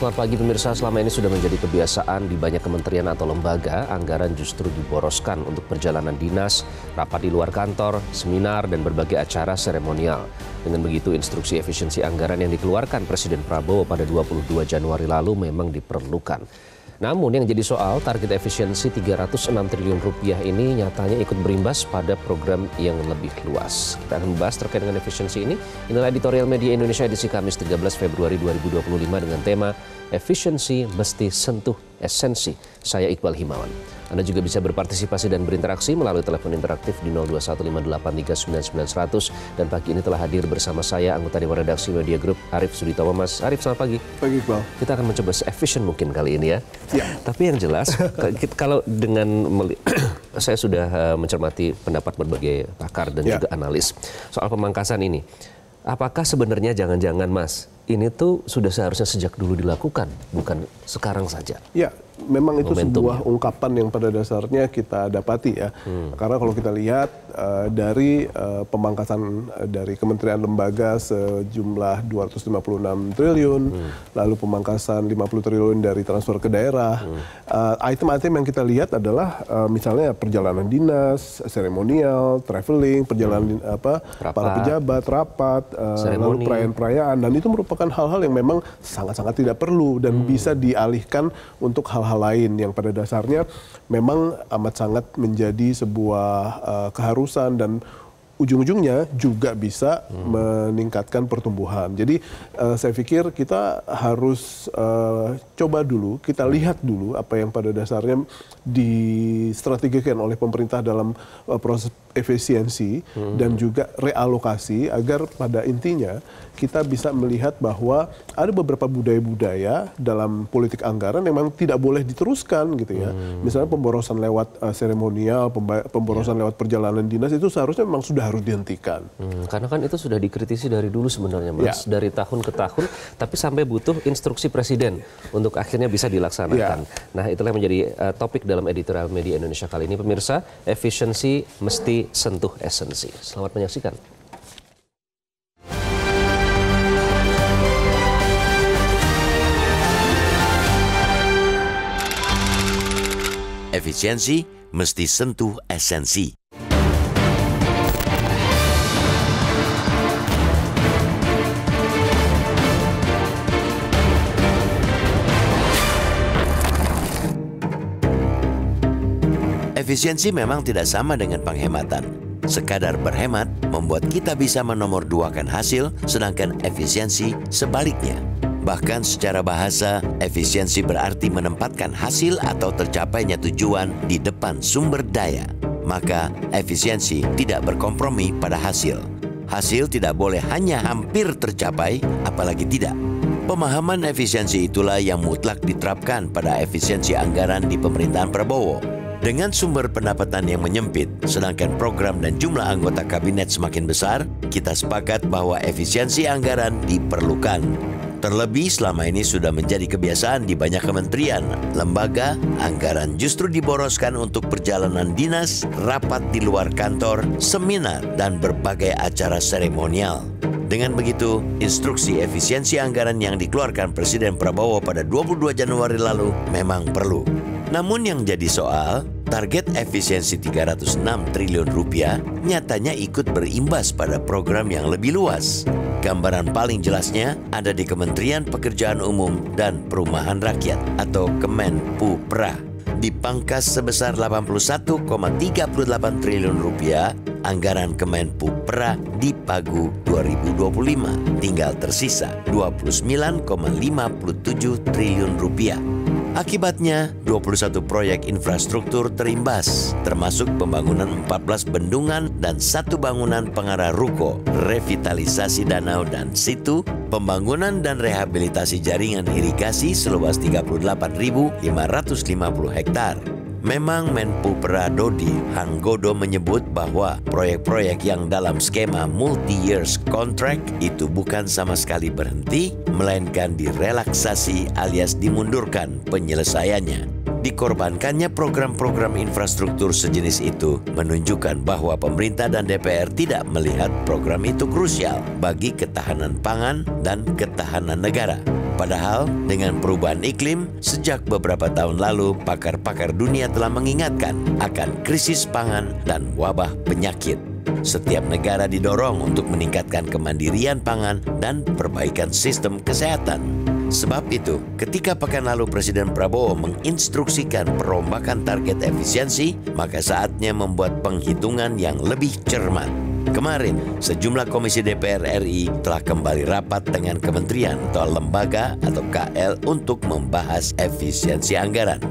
Selamat pagi pemirsa, selama ini sudah menjadi kebiasaan di banyak kementerian atau lembaga, anggaran justru diboroskan untuk perjalanan dinas, rapat di luar kantor, seminar, dan berbagai acara seremonial. Dengan begitu, instruksi efisiensi anggaran yang dikeluarkan Presiden Prabowo pada 22 Januari lalu memang diperlukan. Namun yang jadi soal, target efisiensi 306 triliun rupiah ini nyatanya ikut berimbas pada program yang lebih luas. Kita akan membahas terkait dengan efisiensi ini. Inilah editorial Media Indonesia edisi Kamis 13 Februari 2025 dengan tema Efisiensi Mesti Sentuh Esensi. Saya Iqbal Himawan. Anda juga bisa berpartisipasi dan berinteraksi melalui telepon interaktif di 0215839900. Dan pagi ini telah hadir bersama saya anggota Dewan Redaksi Media Group Arief Suditomo. Mas Arief, selamat pagi. Pagi Iqbal. Kita akan mencoba se-efisien mungkin kali ini ya. Ya. Tapi yang jelas, kalau dengan saya sudah mencermati pendapat berbagai pakar dan juga analis soal pemangkasan ini. Apakah sebenarnya jangan-jangan Mas, ini tuh sudah seharusnya sejak dulu dilakukan, bukan sekarang saja? Ya, memang itu sebuah ungkapan yang pada dasarnya kita dapati ya. Karena kalau kita lihat dari pemangkasan dari kementerian lembaga sejumlah 256 triliun, lalu pemangkasan 50 triliun dari transfer ke daerah. Item-item yang kita lihat adalah misalnya perjalanan dinas, seremonial, traveling, perjalanan para pejabat, rapat, lalu perayaan-perayaan, dan itu merupakan hal-hal yang memang sangat-sangat tidak perlu dan bisa dialihkan untuk hal-hal lain yang pada dasarnya memang amat sangat menjadi sebuah keharusan dan ujung-ujungnya juga bisa meningkatkan pertumbuhan. Jadi saya pikir kita harus coba dulu, kita lihat dulu apa yang pada dasarnya distrategikan oleh pemerintah dalam proses efisiensi dan juga realokasi agar pada intinya kita bisa melihat bahwa ada beberapa budaya-budaya dalam politik anggaran yang memang tidak boleh diteruskan gitu ya. Misalnya pemborosan lewat seremonial, pemborosan lewat perjalanan dinas itu seharusnya memang sudah harus dihentikan. Karena kan itu sudah dikritisi dari dulu sebenarnya Mas, dari tahun ke tahun, tapi sampai butuh instruksi presiden untuk akhirnya bisa dilaksanakan. Nah, itulah yang menjadi topik dalam editorial Media Indonesia kali ini. Pemirsa, efisiensi mesti sentuh esensi. Selamat menyaksikan. Efisiensi mesti sentuh esensi. Efisiensi memang tidak sama dengan penghematan. Sekadar berhemat membuat kita bisa menomorduakan hasil, sedangkan efisiensi sebaliknya. Bahkan secara bahasa, efisiensi berarti menempatkan hasil atau tercapainya tujuan di depan sumber daya. Maka, efisiensi tidak berkompromi pada hasil. Hasil tidak boleh hanya hampir tercapai, apalagi tidak. Pemahaman efisiensi itulah yang mutlak diterapkan pada efisiensi anggaran di pemerintahan Prabowo. Dengan sumber pendapatan yang menyempit, sedangkan program dan jumlah anggota kabinet semakin besar, kita sepakat bahwa efisiensi anggaran diperlukan. Terlebih selama ini sudah menjadi kebiasaan di banyak kementerian, lembaga, anggaran justru diboroskan untuk perjalanan dinas, rapat di luar kantor, seminar, dan berbagai acara seremonial. Dengan begitu, instruksi efisiensi anggaran yang dikeluarkan Presiden Prabowo pada 22 Januari lalu memang perlu. Namun yang jadi soal, target efisiensi 306 triliun rupiah nyatanya ikut berimbas pada program yang lebih luas. Gambaran paling jelasnya ada di Kementerian Pekerjaan Umum dan Perumahan Rakyat atau Kemenpupra. Dipangkas sebesar 81,38 triliun rupiah, anggaran Kemenpupra di Pagu 2025 tinggal tersisa 29,57 triliun rupiah. Akibatnya, 21 proyek infrastruktur terimbas, termasuk pembangunan 14 bendungan dan 1 bangunan pengarah ruko, revitalisasi danau dan situ, pembangunan dan rehabilitasi jaringan irigasi seluas 38.550 hektar. Memang Menpupra Dodi Hanggodo menyebut bahwa proyek-proyek yang dalam skema multi-years contract itu bukan sama sekali berhenti, melainkan direlaksasi alias dimundurkan penyelesaiannya. Dikorbankannya program-program infrastruktur sejenis itu menunjukkan bahwa pemerintah dan DPR tidak melihat program itu krusial bagi ketahanan pangan dan ketahanan negara. Padahal dengan perubahan iklim, sejak beberapa tahun lalu, pakar-pakar dunia telah mengingatkan akan krisis pangan dan wabah penyakit. Setiap negara didorong untuk meningkatkan kemandirian pangan dan perbaikan sistem kesehatan. Sebab itu, ketika pekan lalu Presiden Prabowo menginstruksikan perombakan target efisiensi, maka saatnya membuat penghitungan yang lebih cermat. Kemarin, sejumlah komisi DPR RI telah kembali rapat dengan kementerian atau lembaga atau KL untuk membahas efisiensi anggaran.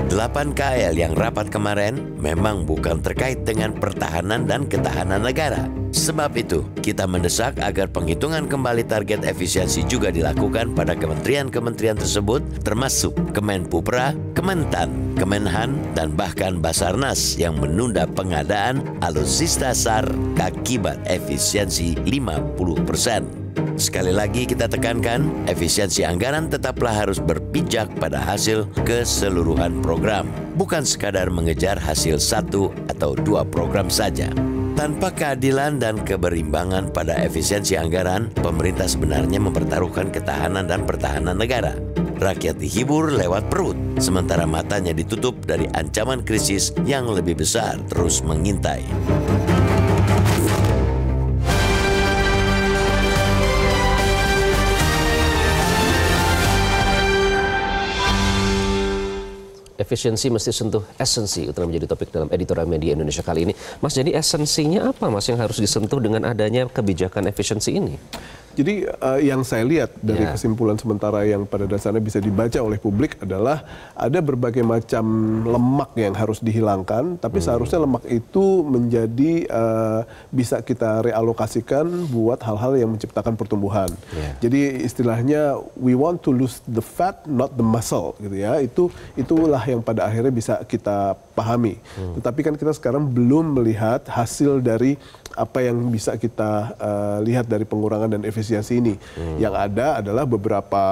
8 KL yang rapat kemarin memang bukan terkait dengan pertahanan dan ketahanan negara. Sebab itu, kita mendesak agar penghitungan kembali target efisiensi juga dilakukan pada kementerian-kementerian tersebut, termasuk Kemenpupra, Kementan, Kemenhan, dan bahkan Basarnas yang menunda pengadaan alutsista SAR akibat efisiensi 50%. Sekali lagi kita tekankan, efisiensi anggaran tetaplah harus berpijak pada hasil keseluruhan program, bukan sekadar mengejar hasil 1 atau 2 program saja. Tanpa keadilan dan keberimbangan pada efisiensi anggaran, pemerintah sebenarnya mempertaruhkan ketahanan dan pertahanan negara. Rakyat dihibur lewat perut, sementara matanya ditutup dari ancaman krisis yang lebih besar terus mengintai. Efisiensi mesti sentuh esensi, itu menjadi topik dalam editorial Media Indonesia kali ini. Mas, jadi esensinya apa, Mas, yang harus disentuh dengan adanya kebijakan efisiensi ini? Jadi yang saya lihat dari kesimpulan sementara yang pada dasarnya bisa dibaca oleh publik adalah ada berbagai macam lemak yang harus dihilangkan, tapi seharusnya lemak itu menjadi bisa kita realokasikan buat hal-hal yang menciptakan pertumbuhan. Jadi istilahnya we want to lose the fat, not the muscle, gitu ya. Itulah yang pada akhirnya bisa kita pahami. Tetapi kan kita sekarang belum melihat hasil dari apa yang bisa kita lihat dari pengurangan dan efisiensi ini. Yang ada adalah beberapa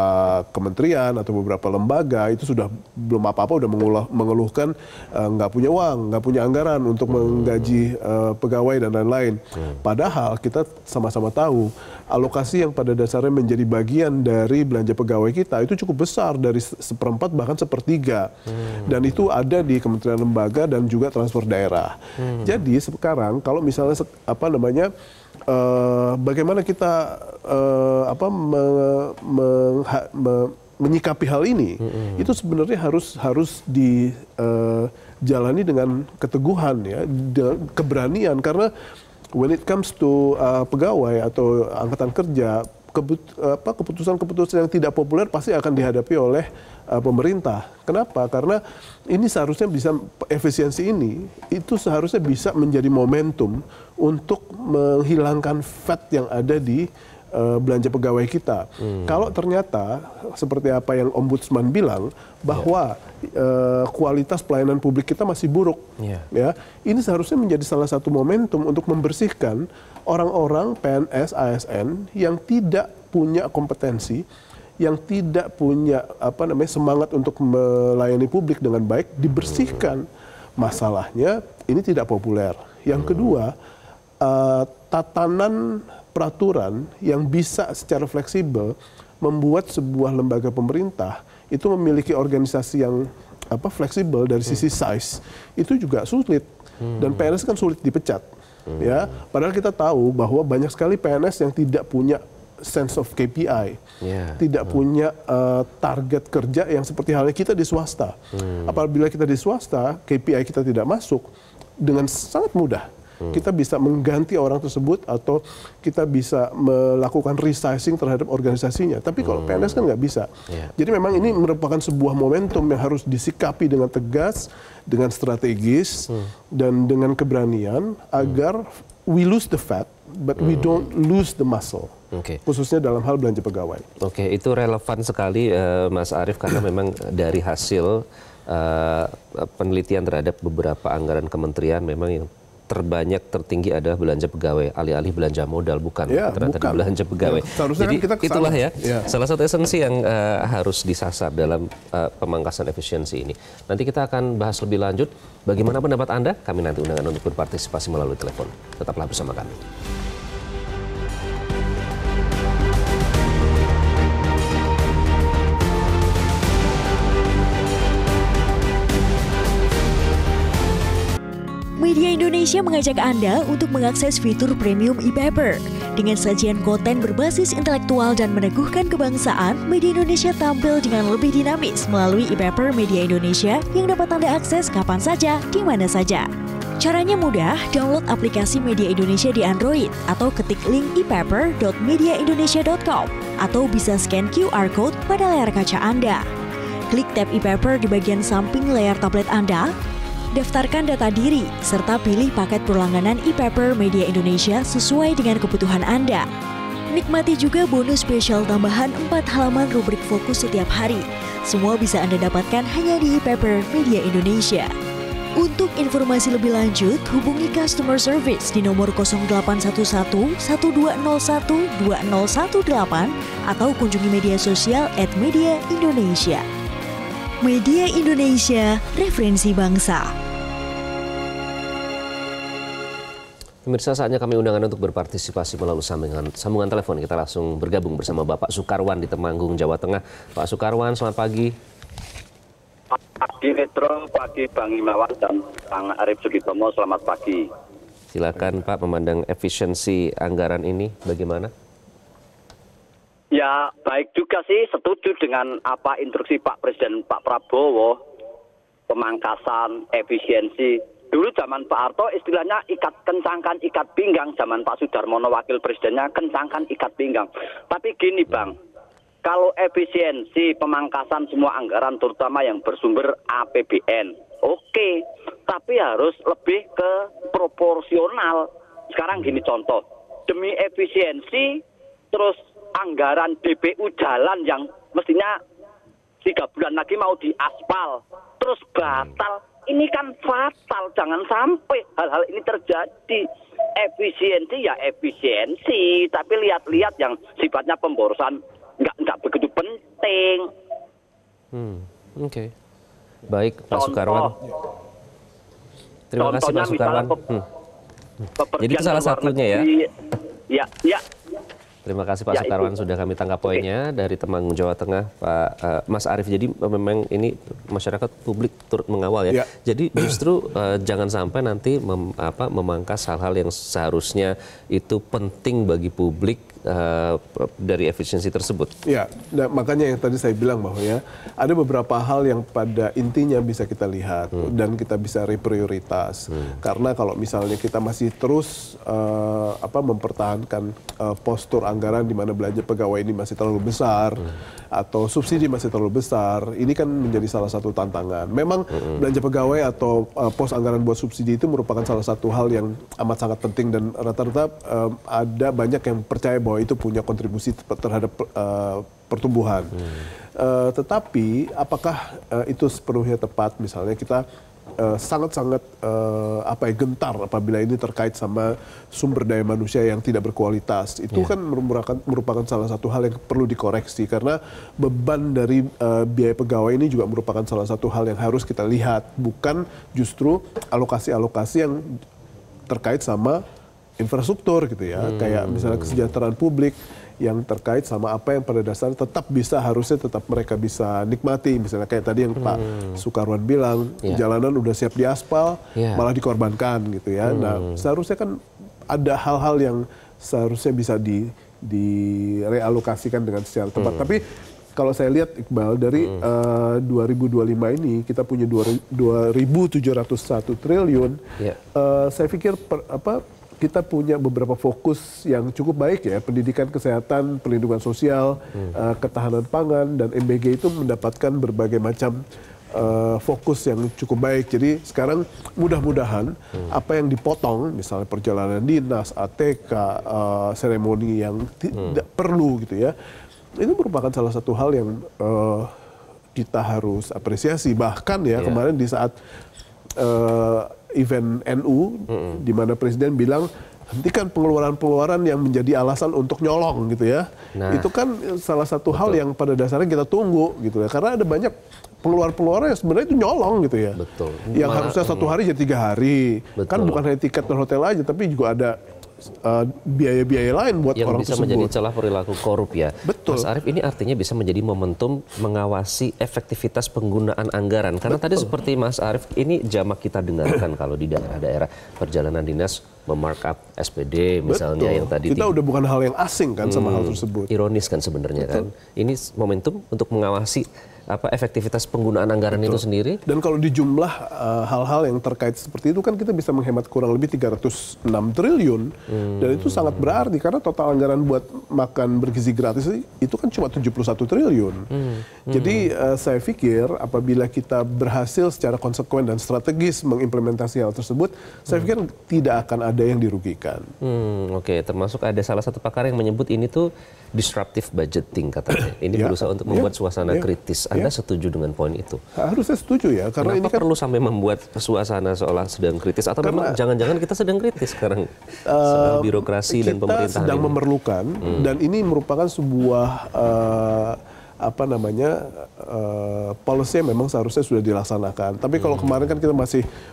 kementerian atau beberapa lembaga itu sudah belum apa-apa, udah mengeluhkan nggak punya uang, nggak punya anggaran untuk menggaji pegawai dan lain-lain. Padahal kita sama-sama tahu alokasi yang pada dasarnya menjadi bagian dari belanja pegawai kita itu cukup besar, dari 1/4 bahkan 1/3. Dan itu ada di kementerian lembaga dan juga transfer daerah. Jadi sekarang kalau misalnya bagaimana kita menyikapi hal ini, itu sebenarnya harus dijalani dengan keteguhan, ya, keberanian, karena when it comes to pegawai atau angkatan kerja, keputusan-keputusan yang tidak populer pasti akan dihadapi oleh pemerintah. Kenapa? Karena ini seharusnya bisa, efisiensi ini itu seharusnya bisa menjadi momentum untuk menghilangkan fat yang ada di belanja pegawai kita. Kalau ternyata seperti apa yang Ombudsman bilang bahwa kualitas pelayanan publik kita masih buruk, ya, ini seharusnya menjadi salah satu momentum untuk membersihkan orang-orang PNS, ASN yang tidak punya kompetensi, yang tidak punya semangat untuk melayani publik dengan baik, dibersihkan. Masalahnya ini tidak populer. Yang kedua, tatanan peraturan yang bisa secara fleksibel membuat sebuah lembaga pemerintah itu memiliki organisasi yang fleksibel dari sisi size, itu juga sulit. Dan PNS kan sulit dipecat, ya. Padahal kita tahu bahwa banyak sekali PNS yang tidak punya sense of KPI, tidak punya target kerja yang seperti halnya kita di swasta. Apabila kita di swasta, KPI kita tidak masuk, dengan sangat mudah kita bisa mengganti orang tersebut atau kita bisa melakukan resizing terhadap organisasinya. Tapi kalau PNS kan nggak bisa. Jadi memang ini merupakan sebuah momentum yang harus disikapi dengan tegas, dengan strategis, dan dengan keberanian agar we lose the fat, but we don't lose the muscle. Khususnya dalam hal belanja pegawai. Itu relevan sekali, Mas Arief, karena memang dari hasil penelitian terhadap beberapa anggaran kementerian memang yang tertinggi adalah belanja pegawai, alih-alih belanja modal, bukan ternyata di belanja pegawai. Jadi kan itulah salah satu esensi yang harus disasar dalam pemangkasan efisiensi ini. Nanti kita akan bahas lebih lanjut. Bagaimana pendapat Anda? Kami nanti undangan untuk berpartisipasi melalui telepon. Tetaplah bersama kami. Media Indonesia mengajak Anda untuk mengakses fitur premium e-paper. Dengan sajian konten berbasis intelektual dan meneguhkan kebangsaan, Media Indonesia tampil dengan lebih dinamis melalui e-paper Media Indonesia yang dapat Anda akses kapan saja, di mana saja. Caranya mudah, download aplikasi Media Indonesia di Android atau ketik link e-paper.mediaindonesia.com atau bisa scan QR code pada layar kaca Anda. Klik tab e-paper di bagian samping layar tablet Anda, daftarkan data diri, serta pilih paket berlangganan e-paper Media Indonesia sesuai dengan kebutuhan Anda. Nikmati juga bonus spesial tambahan 4 halaman rubrik fokus setiap hari. Semua bisa Anda dapatkan hanya di e-paper Media Indonesia. Untuk informasi lebih lanjut, hubungi customer service di nomor 0811 1201 2018 atau kunjungi media sosial @mediaindonesia. Media Indonesia, referensi bangsa. Pemirsa, saatnya kami undang Anda untuk berpartisipasi melalui sambungan telepon. Kita langsung bergabung bersama Bapak Sukarwan di Temanggung, Jawa Tengah. Pak Sukarwan, selamat pagi. Pagi Metro, pagi Bang Himawan dan Bang Arief Sugitomo, selamat pagi. Silakan Pak, memandang efisiensi anggaran ini bagaimana? Ya, baik juga sih, setuju dengan apa instruksi Pak Presiden Pak Prabowo, pemangkasan efisiensi. Dulu zaman Pak Harto istilahnya kencangkan ikat pinggang, zaman Pak Sudarmono wakil presidennya kencangkan ikat pinggang. Tapi gini Bang, kalau efisiensi pemangkasan semua anggaran terutama yang bersumber APBN, oke, tapi harus lebih ke proporsional. Sekarang gini contoh, demi efisiensi terus anggaran DPU jalan yang mestinya 3 bulan lagi mau diaspal terus batal. Ini kan fatal, jangan sampai hal-hal ini terjadi. Efisiensi ya efisiensi, tapi lihat-lihat yang sifatnya pemborosan nggak begitu penting. Oke. Baik, Pak Sukarwan. Terima kasih Pak Sukarwan. Jadi itu salah satunya ya? Ya. Terima kasih Pak Sukarwan, sudah kami tangkap poinnya dari Temanggung, Jawa Tengah, Pak Mas Arief. Jadi memang ini masyarakat publik turut mengawal ya. Jadi justru jangan sampai nanti memangkas hal-hal yang seharusnya itu penting bagi publik dari efisiensi tersebut. Ya, nah, makanya yang tadi saya bilang bahwa ya ada beberapa hal yang pada intinya bisa kita lihat dan kita bisa reprioritas. Karena kalau misalnya kita masih terus mempertahankan postur anggaran di mana belanja pegawai ini masih terlalu besar atau subsidi masih terlalu besar, ini kan menjadi salah satu tantangan. Memang belanja pegawai atau pos anggaran buat subsidi itu merupakan salah satu hal yang amat sangat penting dan rata-rata ada banyak yang percaya bahwa itu punya kontribusi terhadap pertumbuhan. Tetapi apakah itu sepenuhnya tepat? Misalnya kita sangat-sangat gentar apabila ini terkait sama sumber daya manusia yang tidak berkualitas. Itu kan merupakan salah satu hal yang perlu dikoreksi karena beban dari biaya pegawai ini juga merupakan salah satu hal yang harus kita lihat, bukan justru alokasi-alokasi yang terkait sama infrastruktur gitu ya, kayak misalnya kesejahteraan publik yang terkait sama apa yang pada dasarnya harusnya tetap mereka bisa nikmati. Misalnya kayak tadi yang Pak Sukarwan bilang, jalanan udah siap diaspal, malah dikorbankan gitu ya. Nah, seharusnya kan ada hal-hal yang seharusnya bisa direalokasikan dengan secara tepat. Tapi kalau saya lihat Iqbal, dari 2025 ini kita punya 2.701 triliun. Saya pikir kita punya beberapa fokus yang cukup baik ya, pendidikan, kesehatan, perlindungan sosial, ketahanan pangan, dan MBG itu mendapatkan berbagai macam fokus yang cukup baik. Jadi sekarang mudah-mudahan apa yang dipotong, misalnya perjalanan dinas, ATK, seremoni yang tidak perlu gitu ya, itu merupakan salah satu hal yang kita harus apresiasi. Bahkan ya kemarin di saat event NU, di mana Presiden bilang hentikan pengeluaran-pengeluaran yang menjadi alasan untuk nyolong gitu ya. Nah, itu kan salah satu hal yang pada dasarnya kita tunggu gitu ya. Karena ada banyak pengeluaran-pengeluaran yang sebenarnya itu nyolong gitu ya. Yang harusnya 1 hari jadi 3 hari. Kan bukan hanya tiket dan hotel aja, tapi juga ada biaya-biaya lain buat yang orang bisa tersebut. menjadi celah perilaku korup ya. Betul. Mas Arief, ini artinya bisa menjadi momentum mengawasi efektivitas penggunaan anggaran. Karena tadi seperti Mas Arief, ini jamak kita dengarkan kalau di daerah-daerah perjalanan dinas memarkup SPD misalnya yang tadi. Kita udah bukan hal yang asing kan sama hal tersebut. Ironis kan sebenarnya kan. Ini momentum untuk mengawasi efektivitas penggunaan anggaran itu sendiri. Dan kalau dijumlah hal-hal yang terkait seperti itu kan kita bisa menghemat kurang lebih 306 triliun. Dan itu sangat berarti karena total anggaran buat makan bergizi gratis itu kan cuma 71 triliun. Jadi saya pikir apabila kita berhasil secara konsekuen dan strategis mengimplementasi hal tersebut, saya pikir tidak akan ada yang dirugikan. Oke, termasuk ada salah satu pakar yang menyebut ini tuh disruptive budgeting katanya. Ini berusaha untuk membuat suasana kritis. Anda setuju dengan poin itu? Harusnya setuju ya, karena Kenapa ini kan perlu sampai membuat suasana seolah sedang kritis atau memang jangan-jangan kita sedang kritis sekarang birokrasi dan pemerintahan kita sedang memerlukan dan ini merupakan sebuah policy yang memang seharusnya sudah dilaksanakan. Tapi kalau kemarin kan kita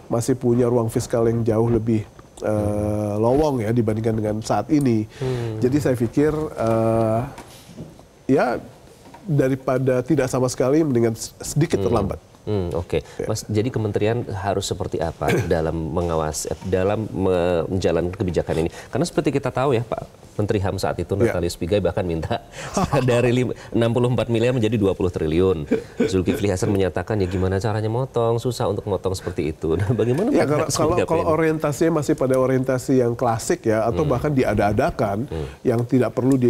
masih punya ruang fiskal yang jauh lebih lowong ya dibandingkan dengan saat ini. Jadi saya pikir ya daripada tidak sama sekali mendingan sedikit terlambat. Oke. Mas, jadi kementerian harus seperti apa dalam mengawasi, dalam menjalankan kebijakan ini? Karena seperti kita tahu ya, Pak Menteri HAM saat itu, Natalius Pigai bahkan minta dari 64 miliar menjadi 20 triliun. Zulkifli Hasan menyatakan ya gimana caranya motong, susah untuk motong seperti itu. Nah, bagaimana ya, kalau orientasinya masih pada orientasi yang klasik ya, atau bahkan diada-adakan, yang tidak perlu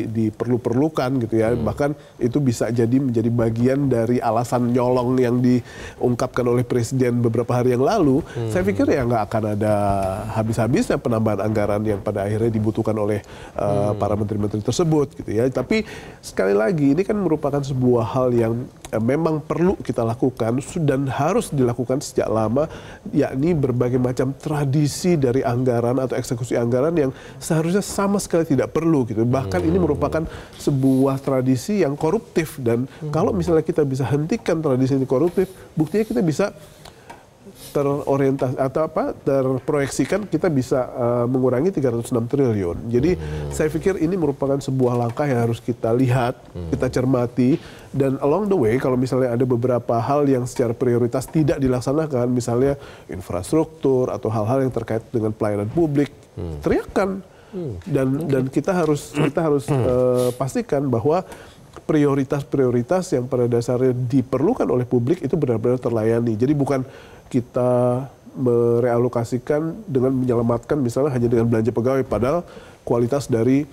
diperlukan gitu ya, bahkan itu bisa menjadi bagian dari alasan nyolong yang diungkapkan oleh Presiden beberapa hari yang lalu, saya pikir ya nggak akan ada habis-habisnya penambahan anggaran yang pada akhirnya dibutuhkan oleh para menteri-menteri tersebut gitu ya. Tapi sekali lagi ini kan merupakan sebuah hal yang memang perlu kita lakukan dan harus dilakukan sejak lama, yakni berbagai macam tradisi dari anggaran atau eksekusi anggaran yang seharusnya sama sekali tidak perlu gitu. Bahkan ini merupakan sebuah tradisi yang koruptif dan kalau misalnya kita bisa hentikan tradisi ini koruptif, buktinya kita bisa terorientasi atau terproyeksikan kita bisa mengurangi 306 triliun. Jadi saya pikir ini merupakan sebuah langkah yang harus kita lihat, kita cermati, dan along the way kalau misalnya ada beberapa hal yang secara prioritas tidak dilaksanakan, misalnya infrastruktur atau hal-hal yang terkait dengan pelayanan publik, teriakkan. Dan kita harus pastikan bahwa prioritas-prioritas yang pada dasarnya diperlukan oleh publik itu benar-benar terlayani. Jadi bukan kita merealokasikan dengan menyelamatkan misalnya hanya dengan belanja pegawai, padahal kualitas dari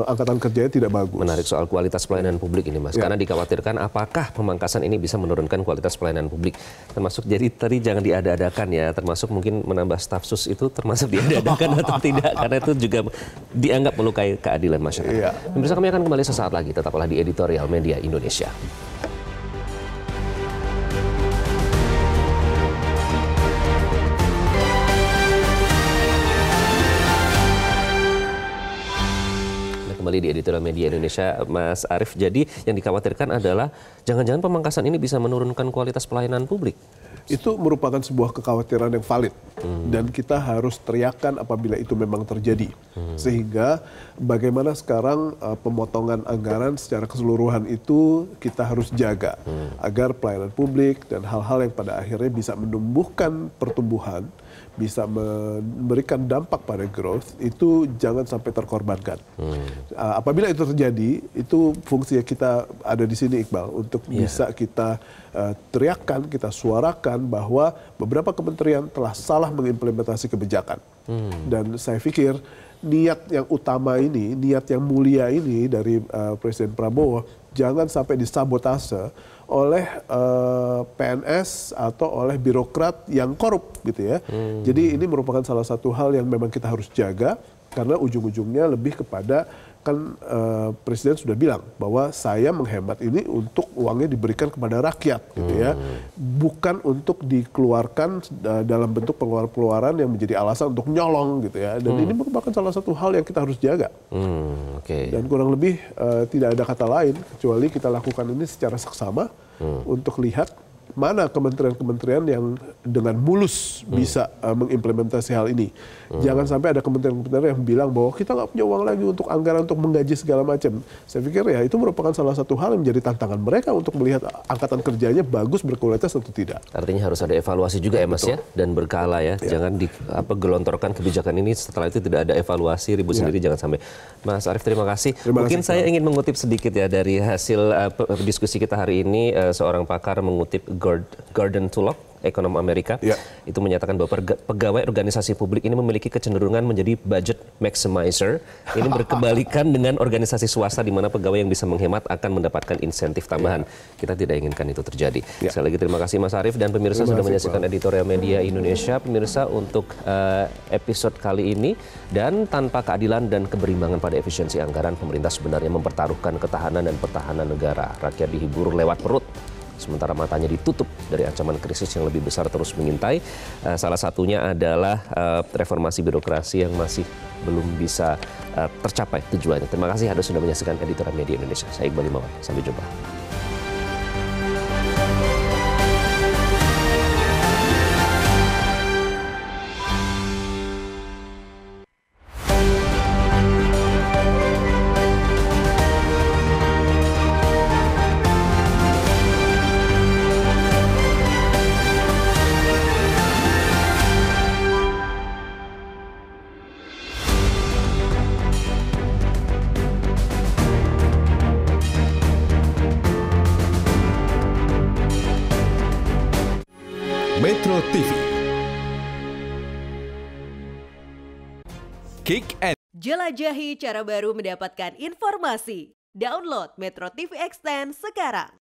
angkatan kerjanya tidak bagus. Menarik soal kualitas pelayanan publik ini, Mas. Ya. Karena dikhawatirkan apakah pemangkasan ini bisa menurunkan kualitas pelayanan publik. Termasuk jadi tadi jangan diada-adakan ya, termasuk mungkin menambah staf sus itu termasuk diada-adakan atau tidak. Karena itu juga dianggap melukai keadilan masyarakat. Ya. Pemirsa, kami akan kembali sesaat lagi. Tetaplah di Editorial Media Indonesia. Kembali di Editorial Media Indonesia, Mas Arief. Jadi yang dikhawatirkan adalah jangan-jangan pemangkasan ini bisa menurunkan kualitas pelayanan publik. Itu merupakan sebuah kekhawatiran yang valid dan kita harus teriakkan apabila itu memang terjadi. Sehingga bagaimana sekarang pemotongan anggaran secara keseluruhan itu kita harus jaga agar pelayanan publik dan hal-hal yang pada akhirnya bisa menumbuhkan pertumbuhan, bisa memberikan dampak pada growth, itu jangan sampai terkorbankan. Apabila itu terjadi, itu fungsinya kita ada di sini, Iqbal, untuk bisa kita teriakkan, kita suarakan bahwa beberapa kementerian telah salah mengimplementasi kebijakan. Dan saya pikir niat yang utama ini, niat yang mulia ini dari Presiden Prabowo, jangan sampai disabotase oleh PNS atau oleh birokrat yang korup gitu ya. Jadi ini merupakan salah satu hal yang memang kita harus jaga karena ujung-ujungnya lebih kepada kan Presiden sudah bilang bahwa saya menghemat ini untuk uangnya diberikan kepada rakyat gitu ya. Bukan untuk dikeluarkan dalam bentuk pengeluaran yang menjadi alasan untuk nyolong gitu ya. Dan ini merupakan salah satu hal yang kita harus jaga. Dan kurang lebih tidak ada kata lain kecuali kita lakukan ini secara seksama untuk lihat mana kementerian-kementerian yang dengan mulus bisa mengimplementasi hal ini. Jangan sampai ada kementerian-kementerian yang bilang bahwa kita nggak punya uang lagi untuk anggaran untuk menggaji segala macam. Saya pikir ya itu merupakan salah satu hal yang menjadi tantangan mereka untuk melihat angkatan kerjanya bagus, berkualitas atau tidak. Artinya harus ada evaluasi juga ya Mas ya, dan berkala ya. Jangan gelontorkan kebijakan ini setelah itu tidak ada evaluasi, ribut sendiri, jangan sampai. Mas Arief, terima kasih. Mungkin saya ingin mengutip sedikit ya dari hasil diskusi kita hari ini. Seorang pakar mengutip Gordon Tullock, ekonom Amerika, itu menyatakan bahwa pegawai organisasi publik ini memiliki kecenderungan menjadi budget maximizer. Ini berkebalikan dengan organisasi swasta di mana pegawai yang bisa menghemat akan mendapatkan insentif tambahan. Kita tidak inginkan itu terjadi. Sekali lagi terima kasih Mas Arief dan pemirsa sudah menyaksikan editorial media Indonesia. Pemirsa, untuk episode kali ini, dan tanpa keadilan dan keberimbangan pada efisiensi anggaran, pemerintah sebenarnya mempertaruhkan ketahanan dan pertahanan negara. Rakyat dihibur lewat perut, sementara matanya ditutup dari ancaman krisis yang lebih besar terus mengintai. Salah satunya adalah reformasi birokrasi yang masih belum bisa tercapai tujuannya. Terima kasih Anda sudah menyaksikan editorial media Indonesia. Saya Iqbal Imawan. Sampai jumpa. Metro TV. Kick and Jelajahi cara baru mendapatkan informasi. Download Metro TV Extend sekarang.